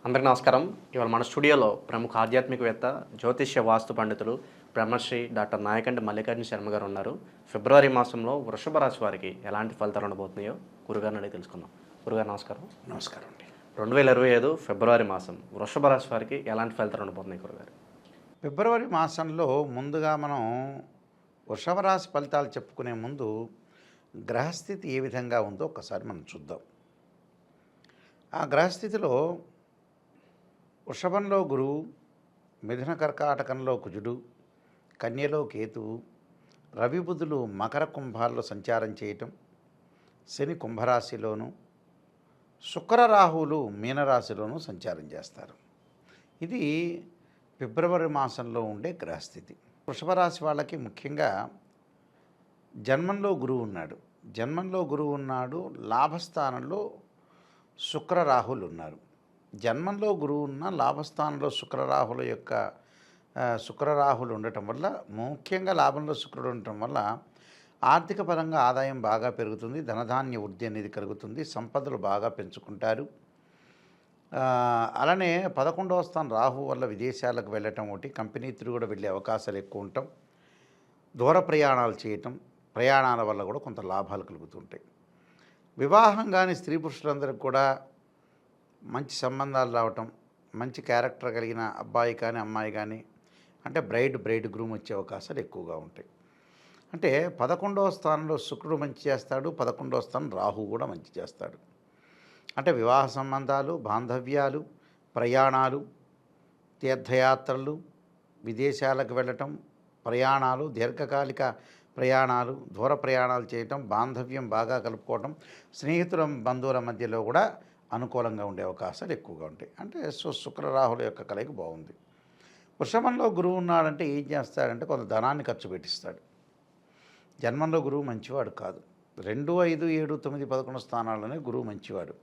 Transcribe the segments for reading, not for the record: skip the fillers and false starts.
అందరికీ నమస్కారం. ఇవాళ మన స్టూడియోలో ప్రముఖ ఆధ్యాత్మికవేత్త, జ్యోతిష్య వాస్తు పండితులు బ్రహ్మశ్రీ డాక్టర్ నాయకంటి మల్లికార్జున శర్మ గారు ఉన్నారు. ఫిబ్రవరి మాసంలో వృషభ రాశి వారికి ఎలాంటి ఫలితాలు ఉండబోతున్నాయో గురుగారిని అడిగి తెలుసుకుందాం. గురుగారు నమస్కారం. నమస్కారం అండి. 2025 ఫిబ్రవరి మాసం వృషభ రాశి వారికి ఎలాంటి ఫలితాలు ఉండబోతున్నాయి గురుగారు? ఫిబ్రవరి మాసంలో ముందుగా మనం వృషభ రాశి ఫలితాలు చెప్పుకునే ముందు గ్రహస్థితి ఏ విధంగా ఉందో ఒకసారి మనం చూద్దాం. ఆ గ్రహస్థితిలో వృషభంలో గురువు, మిథున కర్కాటకంలో కుజుడు, కన్యలో కేతువు, రవి బుధులు మకర కుంభాల్లో సంచారం చేయటం, శని కుంభరాశిలోను, శుక్ర రాహువులు మీనరాశిలోనూ సంచారం చేస్తారు. ఇది ఫిబ్రవరి మాసంలో ఉండే గ్రహస్థితి. వృషభ రాశి వాళ్ళకి ముఖ్యంగా జన్మంలో గురువు ఉన్నాడు. జన్మంలో గురువు ఉన్నాడు, లాభస్థానంలో శుక్ర రాహులు ఉన్నారు. జన్మంలో గురువు ఉన్న లాభస్థానంలో శుక్ర రాహులు ఉండటం వల్ల, ముఖ్యంగా లాభంలో శుక్రుడు ఉండటం వల్ల ఆర్థిక పరంగా ఆదాయం బాగా పెరుగుతుంది, ధనధాన్య వృద్ధి అనేది కలుగుతుంది, సంపదలు బాగా పెంచుకుంటారు. అలానే 11వ స్థానం రాహు వల్ల విదేశాలకు వెళ్ళటం ఒకటి, కంపెనీ తిరుగుడు వెళ్ళే అవకాశాలు ఎక్కువ ఉండటం, దూర ప్రయాణాలు చేయటం, ప్రయాణాల వల్ల కూడా కొంత లాభాలు కలుగుతుంటాయి. వివాహం కానీ స్త్రీ పురుషులందరికీ కూడా మంచి సంబంధాలు రావటం, మంచి క్యారెక్టర్ కలిగిన అబ్బాయి కానీ అమ్మాయి కానీ, అంటే బ్రైడ్ గ్రూమ్ వచ్చే అవకాశాలు ఎక్కువగా ఉంటాయి. అంటే 11వ స్థానంలో శుక్రుడు మంచి చేస్తాడు, 11వ స్థానం రాహు కూడా మంచి చేస్తాడు. అంటే వివాహ సంబంధాలు, బాంధవ్యాలు, ప్రయాణాలు, తీర్థయాత్రలు, విదేశాలకు వెళ్ళటం, ప్రయాణాలు, దీర్ఘకాలిక ప్రయాణాలు, దూర ప్రయాణాలు చేయటం, బాంధవ్యం బాగా కలుపుకోవటం, స్నేహితుల బంధువుల మధ్యలో కూడా అనుకూలంగా ఉండే అవకాశాలు ఎక్కువగా ఉంటాయి. అంటే శుక్ర రాహుల యొక్క కలయిక బాగుంది. వృషభంలో గురువు ఉన్నాడంటే ఏం చేస్తాడంటే కొంత ధనాన్ని ఖర్చు పెట్టిస్తాడు. జన్మంలో గురువు మంచివాడు కాదు. 2, 5, 7, 9, 11 స్థానాల్లోనే గురువు మంచివాడు.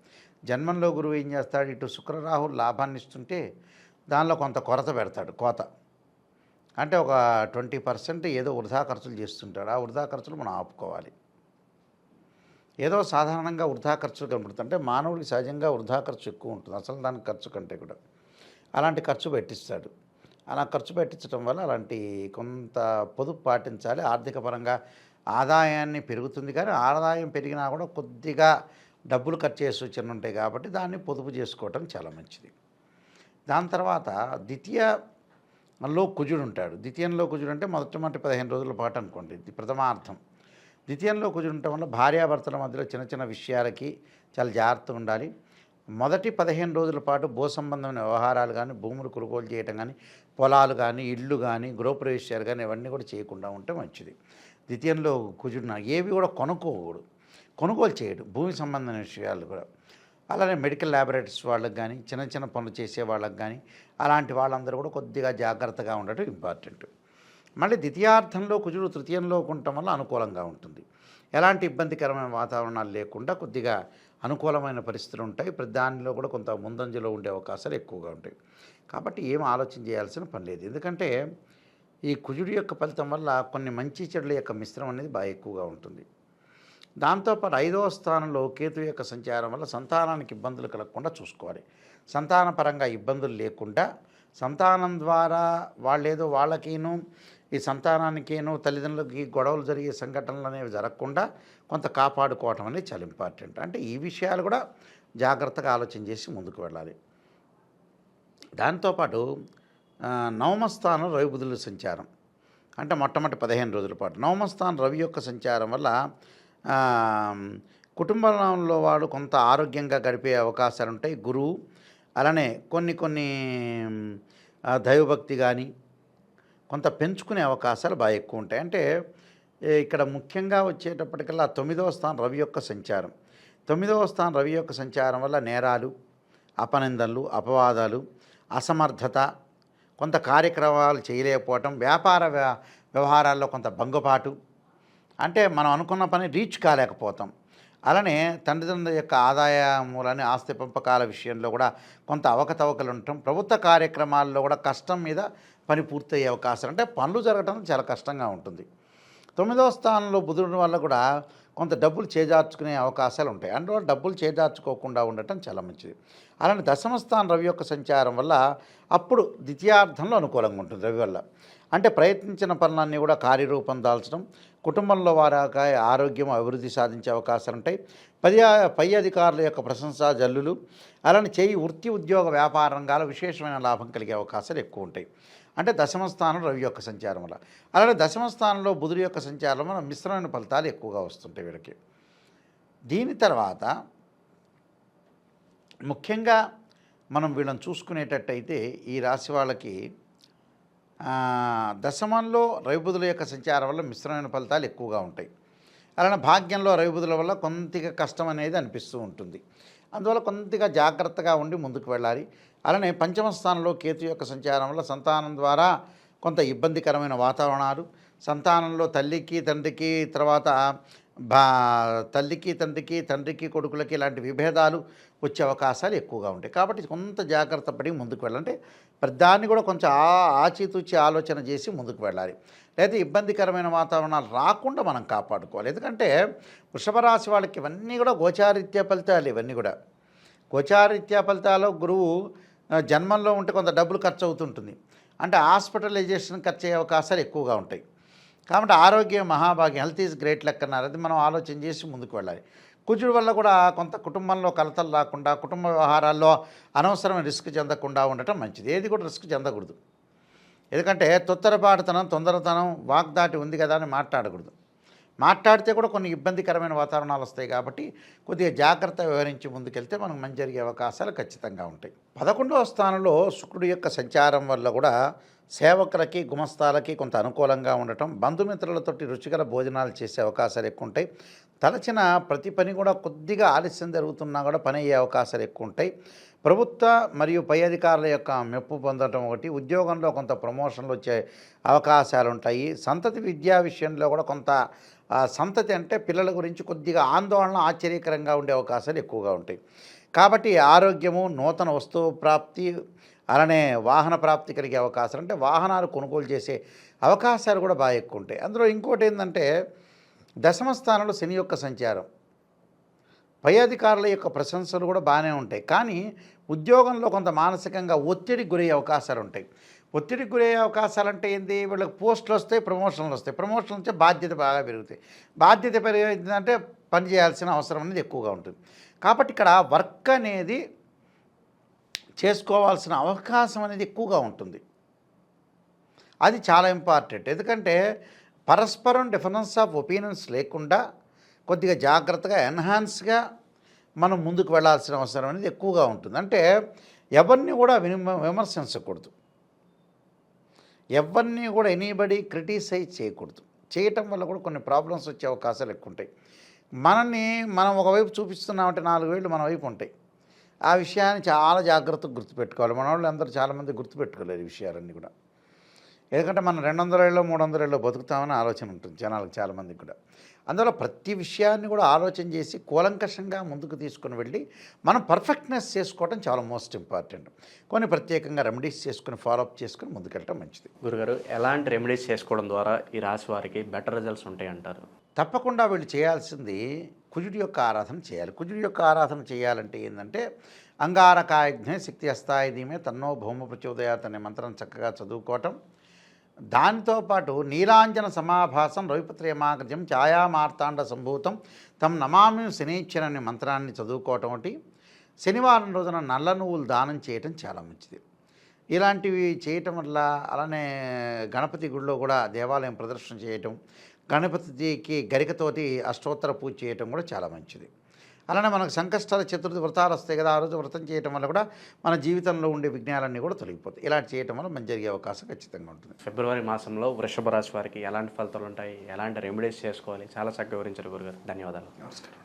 జన్మంలో గురువు ఏం చేస్తాడు, ఇటు శుక్ర రాహులు లాభాన్ని ఇస్తుంటే దానిలో కొంత కొరత పెడతాడు. అంటే ఒక 20% ఏదో వృధా ఖర్చులు చేస్తుంటాడు. ఆ వృధా ఖర్చులు మనం ఆపుకోవాలి. ఏదో సాధారణంగా వృధా ఖర్చులు కనబడుతుంది. అంటే మానవుడికి సహజంగా వృధా ఖర్చు ఎక్కువ ఉంటుంది, అసలు దాని ఖర్చు కంటే కూడా. అలాంటి ఖర్చు పెట్టిస్తాడు. అలా ఖర్చు పెట్టించడం వల్ల అలాంటి కొంత పొదుపు పాటించాలి. ఆర్థిక పరంగా ఆదాయాన్ని పెరుగుతుంది, కానీ ఆదాయం పెరిగినా కూడా కొద్దిగా డబ్బులు ఖర్చు చేసే సూచనలు ఉంటాయి. కాబట్టి దాన్ని పొదుపు చేసుకోవటం చాలా మంచిది. దాని తర్వాత ద్వితీయంలో కుజుడు ఉంటాడు. ద్వితీయంలో కుజుడు అంటే మొదటి 15 రోజుల పాటు అనుకోండి, ఇది ప్రథమార్థం. ద్వితీయంలో కుజుడు ఉండటం వల్ల భార్యాభర్తల మధ్యలో చిన్న విషయాలకి చాలా జాగ్రత్తగా ఉండాలి. మొదటి 15 రోజుల పాటు భూ సంబంధమైన వ్యవహారాలు కానీ, భూములు కొనుగోలు చేయటం కానీ, పొలాలు కానీ, ఇళ్ళు కానీ, గృహప్రవేశాలు కానీ ఇవన్నీ కూడా చేయకుండా ఉంటే మంచిది. ద్వితీయంలో కుజుడు ఏవి కూడా కొనుగోలు చేయడు, భూమి సంబంధమైన విషయాలు కూడా. అలానే మెడికల్ ల్యాబొరేటరీస్ వాళ్ళకి కానీ, చిన్న పనులు చేసే వాళ్ళకి కానీ, అలాంటి వాళ్ళందరూ కూడా కొద్దిగా జాగ్రత్తగా ఉండటం ఇంపార్టెంట్. మళ్ళీ ద్వితీయార్థంలో కుజుడు తృతీయంలో ఉండటం వల్ల అనుకూలంగా ఉంటుంది. ఎలాంటి ఇబ్బందికరమైన వాతావరణాలు లేకుండా కొద్దిగా అనుకూలమైన పరిస్థితులు ఉంటాయి. ప్రతి దానిలో కూడా కొంత ముందంజలో ఉండే అవకాశాలు ఎక్కువగా ఉంటాయి. కాబట్టి ఏం ఆలోచన చేయాల్సిన పని లేదు. ఎందుకంటే ఈ కుజుడి యొక్క ఫలితం వల్ల కొన్ని మంచి చెడుల యొక్క మిశ్రమం అనేది బాగా ఎక్కువగా ఉంటుంది. దాంతోపాటు 5వ స్థానంలో కేతు యొక్క సంచారం వల్ల సంతానానికి ఇబ్బందులు కలగకుండా చూసుకోవాలి. సంతానపరంగా ఇబ్బందులు లేకుండా, సంతానం ద్వారా వాళ్ళకేను ఈ సంతానానికేను తల్లిదండ్రులకి గొడవలు జరిగే సంఘటనలు అనేవి జరగకుండా కొంత కాపాడుకోవటం అనేది చాలా ఇంపార్టెంట్. అంటే ఈ విషయాలు కూడా జాగ్రత్తగా ఆలోచన చేసి ముందుకు వెళ్ళాలి. దాంతోపాటు 9వ స్థానం రవి బుధుల సంచారం, అంటే మొట్టమొదటి 15 రోజుల పాటు 9వ స్థానం రవి యొక్క సంచారం వల్ల కుటుంబంలో వాడు కొంత ఆరోగ్యంగా గడిపే అవకాశాలు ఉంటాయి. గురువు అలానే కొన్ని దైవభక్తి కానీ కొంత పెంచుకునే అవకాశాలు బాగా ఎక్కువ ఉంటాయి. అంటే ఇక్కడ ముఖ్యంగా వచ్చేటప్పటికల్లా 9వ స్థానం రవి యొక్క సంచారం. 9వ స్థానం రవి యొక్క సంచారం వల్ల నేరాలు, అపనిందనలు, అపవాదాలు, అసమర్థత, కొంత కార్యక్రమాలు చేయలేకపోవటం, వ్యాపార వ్యవహారాల్లో కొంత భంగపాటు, అంటే మనం అనుకున్న పని రీచ్ కాలేకపోతాం. అలానే తల్లిదండ్రుల యొక్క ఆదాయ మూలాన్ని ఆస్తి పంపకాల విషయంలో కూడా కొంత అవకతవకలు ఉండటం, ప్రభుత్వ కార్యక్రమాల్లో కూడా కష్టం మీద పని పూర్తయ్యే అవకాశాలు, అంటే పనులు జరగడం చాలా కష్టంగా ఉంటుంది. 9వ స్థానంలో బుధుడి వల్ల కూడా కొంత డబ్బులు చేజార్చుకునే అవకాశాలు ఉంటాయి. అందువల్ల డబ్బులు చేజార్చుకోకుండా ఉండటం చాలా మంచిది. అలానే దశమ స్థానం రవి యొక్క సంచారం వల్ల అప్పుడు ద్వితీయార్థంలో అనుకూలంగా ఉంటుంది రవి వల్ల. అంటే ప్రయత్నించిన పనులన్నీ కూడా కార్యరూపం దాల్చడం, కుటుంబంలో వారి ఆరోగ్యం అభివృద్ధి సాధించే అవకాశాలు ఉంటాయి. పై అధికారుల యొక్క ప్రశంసా జల్లులు, అలానే వృత్తి ఉద్యోగ వ్యాపార రంగాల విశేషమైన లాభం కలిగే అవకాశాలు ఎక్కువ ఉంటాయి. అంటే దశమ స్థానం రవి యొక్క సంచారం వల్ల. అలానే దశమ స్థానంలో బుధుడి యొక్క సంచారం వల్ల మిశ్రమైన ఫలితాలు ఎక్కువగా వస్తుంటాయి వీళ్ళకి. దీని తర్వాత ముఖ్యంగా మనం వీళ్ళని చూసుకునేటట్టయితే ఈ రాశి వాళ్ళకి దశమంలో రవిబుధుల యొక్క సంచారం వల్ల మిశ్రమైన ఫలితాలు ఎక్కువగా ఉంటాయి. అలానే భాగ్యంలో రవిబుధుల వల్ల కొంతగా కష్టం అనేది అనిపిస్తూ ఉంటుంది. అందువల్ల కొంతగా జాగ్రత్తగా ఉండి ముందుకు వెళ్ళాలి. అలానే పంచమ స్థానంలో కేతు యొక్క సంచారం వల్ల సంతానం ద్వారా కొంత ఇబ్బందికరమైన వాతావరణాలు, సంతానంలో తల్లికి తండ్రికి, తర్వాత తల్లికి తండ్రికి, తండ్రికి కొడుకులకి ఇలాంటి విభేదాలు వచ్చే అవకాశాలు ఎక్కువగా ఉంటాయి. కాబట్టి కొంత జాగ్రత్త పడి ముందుకు వెళ్ళాలంటే ప్రతిదాన్ని కూడా కొంచెం ఆచితూచి ఆలోచన చేసి ముందుకు వెళ్ళాలి. లేదా ఇబ్బందికరమైన వాతావరణాలు రాకుండా మనం కాపాడుకోవాలి. ఎందుకంటే వృషభ రాశి వాళ్ళకి ఇవన్నీ కూడా గోచారీత్యా ఫలితాలు. ఇవన్నీ కూడా గోచారీత్యా ఫలితాలు. గురువు జన్మంలో ఉంటే కొంత డబ్బులు ఖర్చు అవుతుంటుంది. అంటే హాస్పిటలైజేషన్ ఖర్చు అయ్యే అవకాశాలు ఎక్కువగా ఉంటాయి. కాబట్టి ఆరోగ్యం మహాభాగ్యం, హెల్త్ ఈజ్ గ్రేట్ లెక్క అన్నారు. అది మనం ఆలోచన చేసి ముందుకు వెళ్ళాలి. కుజుడి వల్ల కూడా కొంత కుటుంబంలో కలతలు రాకుండా, కుటుంబ వ్యవహారాల్లో అనవసరమైన రిస్క్ చెందకుండా ఉండటం మంచిది. ఏది కూడా రిస్క్ చెందకూడదు. ఎందుకంటే తొందరతనం వాగ్దాటి ఉంది కదా అని మాట్లాడకూడదు. మాట్లాడితే కూడా కొన్ని ఇబ్బందికరమైన వాతావరణాలు వస్తాయి. కాబట్టి కొద్దిగా జాగ్రత్త వ్యవహరించి ముందుకెళ్తే మనకు మంచి జరిగే అవకాశాలు ఖచ్చితంగా ఉంటాయి. 11వ స్థానంలో శుక్రుడి యొక్క సంచారం వల్ల కూడా సేవకులకి, గుమస్తాలకి కొంత అనుకూలంగా ఉండటం, బంధుమిత్రులతోటి రుచికర భోజనాలు చేసే అవకాశాలు ఎక్కువ ఉంటాయి. తలచిన ప్రతి పని కూడా కొద్దిగా ఆలస్యం జరుగుతున్నా కూడా పని అయ్యే అవకాశాలు ఎక్కువ ఉంటాయి. ప్రభుత్వ మరియు పై అధికారుల యొక్క మెప్పు పొందడం ఒకటి, ఉద్యోగంలో కొంత ప్రమోషన్లు వచ్చే అవకాశాలు ఉంటాయి. సంతతి విద్యా విషయంలో కూడా కొంత సంతతి అంటే పిల్లల గురించి కొద్దిగా ఆందోళన, ఆశ్చర్యకరంగా ఉండే అవకాశాలు ఎక్కువగా ఉంటాయి. కాబట్టి ఆరోగ్యము, నూతన వస్తువు ప్రాప్తి, అలానే వాహన ప్రాప్తి కలిగే అవకాశాలు, అంటే వాహనాలు కొనుగోలు చేసే అవకాశాలు కూడా బాగా ఎక్కువ ఉంటాయి. అందులో ఇంకోటి ఏంటంటే దశమ స్థానంలో శని యొక్క సంచారం, పై అధికారుల యొక్క ప్రశంసలు కూడా బాగానే ఉంటాయి. కానీ ఉద్యోగంలో కొంత మానసికంగా ఒత్తిడికి గురయ్యే అవకాశాలు ఉంటాయి. ఒత్తిడికి గురయ్యే అవకాశాలు అంటే ఏంటి, వీళ్ళకి పోస్టులు వస్తాయి, ప్రమోషన్లు వస్తాయి. ప్రమోషన్లు వచ్చే బాధ్యత బాగా పెరుగుతాయి. బాధ్యత పెరిగిందంటే పని చేయాల్సిన అవసరం అనేది ఎక్కువగా ఉంటుంది. కాబట్టి ఇక్కడ వర్క్ అనేది చేసుకోవాల్సిన అవకాశం అనేది ఎక్కువగా ఉంటుంది. అది చాలా ఇంపార్టెంట్. ఎందుకంటే పరస్పరం డిఫరెన్స్ ఆఫ్ ఒపీనియన్స్ లేకుండా కొద్దిగా జాగ్రత్తగా ఎన్హాన్స్గా మనం ముందుకు వెళ్ళాల్సిన అవసరం అనేది ఎక్కువగా ఉంటుంది. అంటే ఎవరిని కూడా విమర్శించకూడదు, ఎవరిని కూడా ఎనీబడి క్రిటిసైజ్ చేయకూడదు. చేయటం వల్ల కూడా కొన్ని ప్రాబ్లమ్స్ వచ్చే అవకాశాలు ఎక్కువ ఉంటాయి. మనం ఒకవైపు చూపిస్తున్నామంటే 4 వేళ్ళు మన వైపు ఉంటాయి. ఆ విషయాన్ని చాలా జాగ్రత్తగా గుర్తుపెట్టుకోవాలి. మన వాళ్ళు అందరూ చాలామంది గుర్తుపెట్టుకోలేరు ఈ విషయాలన్నీ కూడా. ఎందుకంటే మనం 200 ఏళ్ళలో 300 ఏళ్ళలో బతుకుతామని ఆలోచన ఉంటుంది జనాలకు చాలామందికి కూడా. అందువల్ల ప్రతి విషయాన్ని కూడా ఆలోచన చేసి కూలంకషంగా ముందుకు తీసుకుని వెళ్ళి మనం పర్ఫెక్ట్నెస్ చేసుకోవడం చాలా మోస్ట్ ఇంపార్టెంట్. కొన్ని ప్రత్యేకంగా రెమెడీస్ చేసుకుని ఫాలోఅప్ చేసుకుని ముందుకెళ్ళటం మంచిది. గురుగారు, ఎలాంటి రెమెడీస్ చేసుకోవడం ద్వారా ఈ రాశి వారికి బెటర్ రిజల్ట్స్ ఉంటాయి అంటారు? తప్పకుండా వీళ్ళు చేయాల్సింది కుజుడి యొక్క ఆరాధన చేయాలి. కుజుడి యొక్క ఆరాధన చేయాలంటే ఏంటంటే అంగారకాయజ్ఞే శక్తి అస్థాయి ధీమే తన్నో భౌమ ప్రచోదయాత్ అనే మంత్రం చక్కగా చదువుకోవటం. దానితో పాటు నీలాంజన సమాభాసం రవిపుత్రేమాగ్రజం ఛాయామార్తాండ సంభూతం తం నమామి శనీశ్వర అనే మంత్రాన్ని చదువుకోవటం ఒకటి. శనివారం రోజున నల్ల నువ్వులు దానం చేయటం చాలా మంచిది. ఇలాంటివి చేయటం వల్ల, అలానే గణపతి గుడిలో కూడా దేవాలయం ప్రదర్శన చేయటం, గణపతికి గరికతోటి అష్టోత్తర పూజ చేయటం కూడా చాలా మంచిది. అలానే మనకు సంకష్టాల చతుర్థి వ్రతాలు వస్తాయి కదా, ఆ రోజు వ్రతం చేయటం వల్ల కూడా మన జీవితంలో ఉండే విఘ్నాలన్నీ కూడా తొలగిపోతాయి. ఇలాంటి చేయటం వల్ల మంచి జరిగే అవకాశం ఖచ్చితంగా ఉంటుంది. ఫిబ్రవరి మాసంలో వృషభ రాశి వారికి ఎలాంటి ఫలితాలు ఉంటాయి, ఎలాంటి రెమెడీస్ చేసుకోవాలి, చాలా చక్కగా వివరించారు గురుగారు. ధన్యవాదాలు. నమస్కారం.